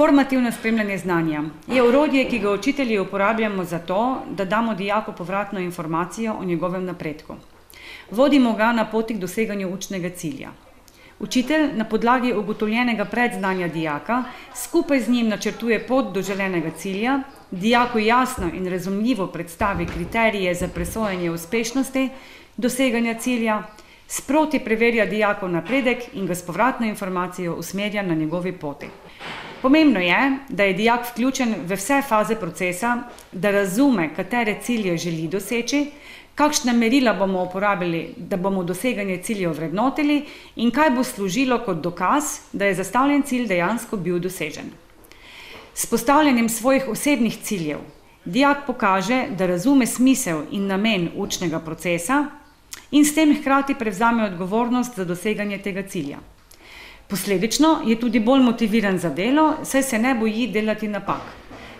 Formativno spremljanje znanja je orodje, ki ga učitelji uporabljamo za to, da damo dijaku povratno informacijo o njegovem napredku. Vodimo ga na poti k doseganju učnega cilja. Učitelj na podlagi ugotovljenega predznanja dijaka skupaj z njim načrtuje pot do želenega cilja, dijaku jasno in razumljivo predstavi kriterije za presojanje uspešnosti doseganja cilja, sproti preverja dijakov napredek in ga s povratno informacijo usmerja na njegovi poti. Pomembno je, da je dijak vključen v vse faze procesa, da razume, katere cilje želi doseči, kakšna merila bomo uporabili, da bomo doseganje ciljev vrednotili in kaj bo služilo kot dokaz, da je zastavljen cilj dejansko bil dosežen. S postavljanjem svojih osebnih ciljev dijak pokaže, da razume smisel in namen učnega procesa in s tem hkrati prevzame odgovornost za doseganje tega cilja. Posledično je tudi bolj motiviran za delo, saj se ne boji delati napak.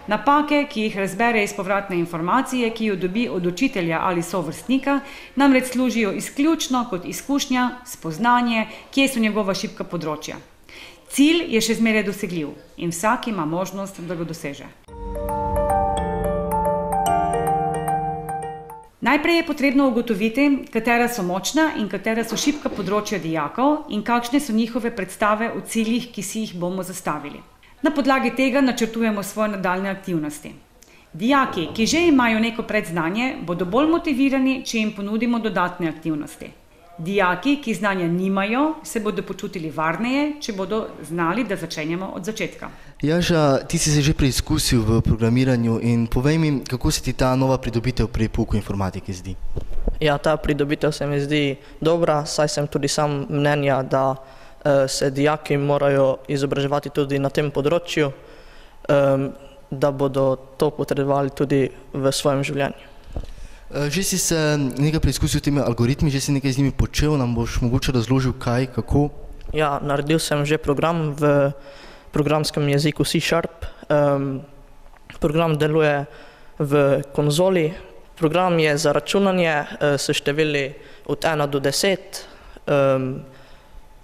Napake, ki jih razbere iz povratne informacije, ki jo dobi od učitelja ali sovrstnika, namreč služijo izključno kot izkušnja, spoznanje, kje so njegova šibka področja. Cilj je še zmeraj dosegljiv in vsak ima možnost, da ga doseže. Najprej je potrebno ugotoviti, katera so močna in katera so šibka področja dijakov in kakšne so njihove predstave o ciljih, ki si jih bomo zastavili. Na podlagi tega načrtujemo svoje nadaljne aktivnosti. Dijaki, ki že imajo neko predznanje, bodo bolj motivirani, če jim ponudimo dodatne aktivnosti. Dijaki, ki znanja nimajo, se bodo počutili varneje, če bodo znali, da začenjamo od začetka. Jaža, ti si se že preizkusil v programiranju in povej mi, kako se ti ta nova pridobitev pri pouku informatike zdi? Ja, ta pridobitev se mi zdi dobra, saj sem tudi sam mnenja, da se dijaki morajo izobraževati tudi na tem področju, da bodo to potrebovali tudi v svojem življenju. Že si se nekaj preizkusil s temi algoritmi, že si nekaj z njimi počel, nam boš mogoče razložil kaj, kako? Ja, naredil sem že program v programskem jeziku C#. Program deluje v konzoli. Program je za računanje s števili od 1 do 10,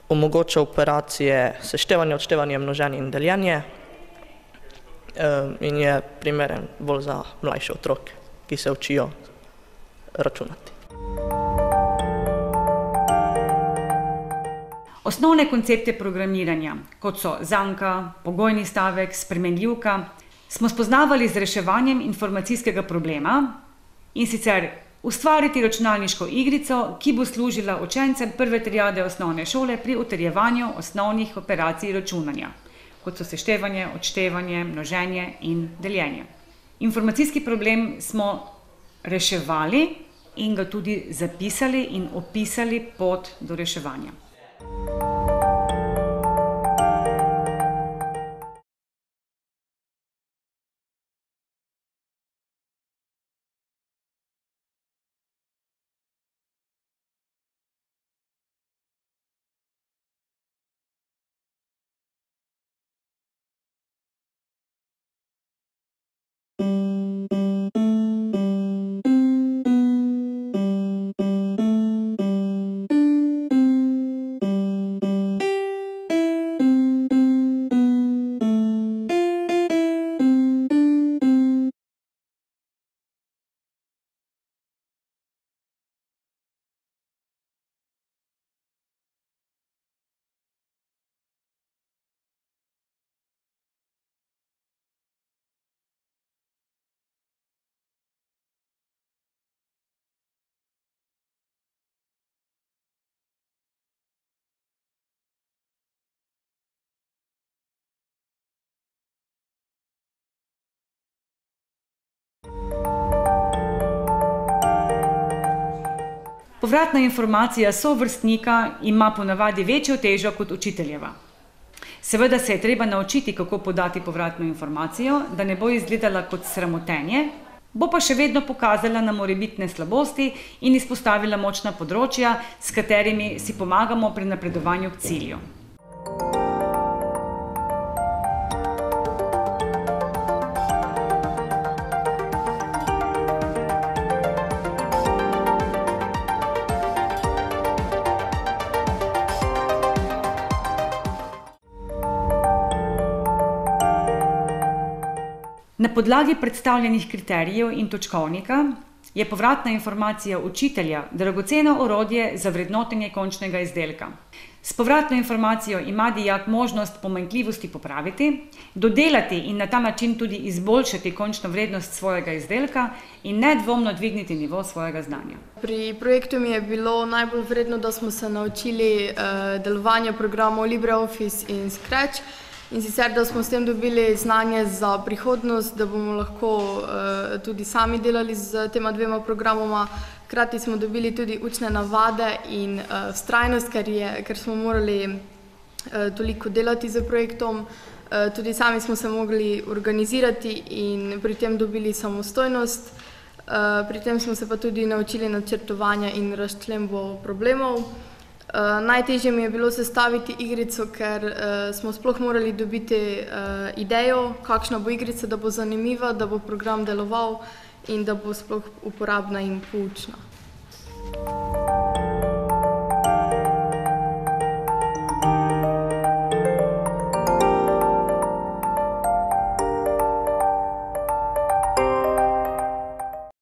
omogoča operacije seštevanja, odštevanja, množenja in deljenja in je primeren bolj za mlajše otroke, ki se učijo računati. Osnovne koncepte programiranja, kot so zanka, pogojni stavek, spremenljivka, smo spoznavali z reševanjem informacijskega problema, in sicer ustvariti računalniško igrico, ki bo služila učencem prve triade osnovne šole pri utrjevanju osnovnih operacij računanja, kot so seštevanje, odštevanje, množenje in deljenje. Informacijski problem smo reševali in ga tudi zapisali in opisali pot do reševanja. Povratna informacija sovrstnika ima ponavadi večjo težo kot učiteljeva. Seveda se je treba naučiti, kako podati povratno informacijo, da ne bo izgledala kot sramotenje, bo pa še vedno pokazala na morebitne slabosti in izpostavila močna področja, s katerimi si pomagamo pri napredovanju k cilju. Na podlagi predstavljenih kriterijev in točkovnika je povratna informacija učitelja dragoceno orodje za vrednotenje končnega izdelka. S povratno informacijo ima dijak možnost pomanjkljivosti popraviti, dodelati in na ta način tudi izboljšati končno vrednost svojega izdelka in nedvomno dvigniti nivo svojega znanja. Pri projektu mi je bilo najbolj vredno, da smo se naučili delovanje programov LibreOffice in Scratch, in sicer, da smo s tem dobili znanje za prihodnost, da bomo lahko tudi sami delali z tema dvema programoma. Hkrati smo dobili tudi učne navade in vztrajnost, ker smo morali toliko delati z projektom. Tudi sami smo se mogli organizirati in pri tem dobili samostojnost. Pri tem smo se pa tudi naučili načrtovanja in razčlembo problemov. Najtežje mi je bilo sestaviti igrico, ker smo sploh morali dobiti idejo, kakšna bo igrica, da bo zanimiva, da bo program deloval in da bo sploh uporabna in poučna.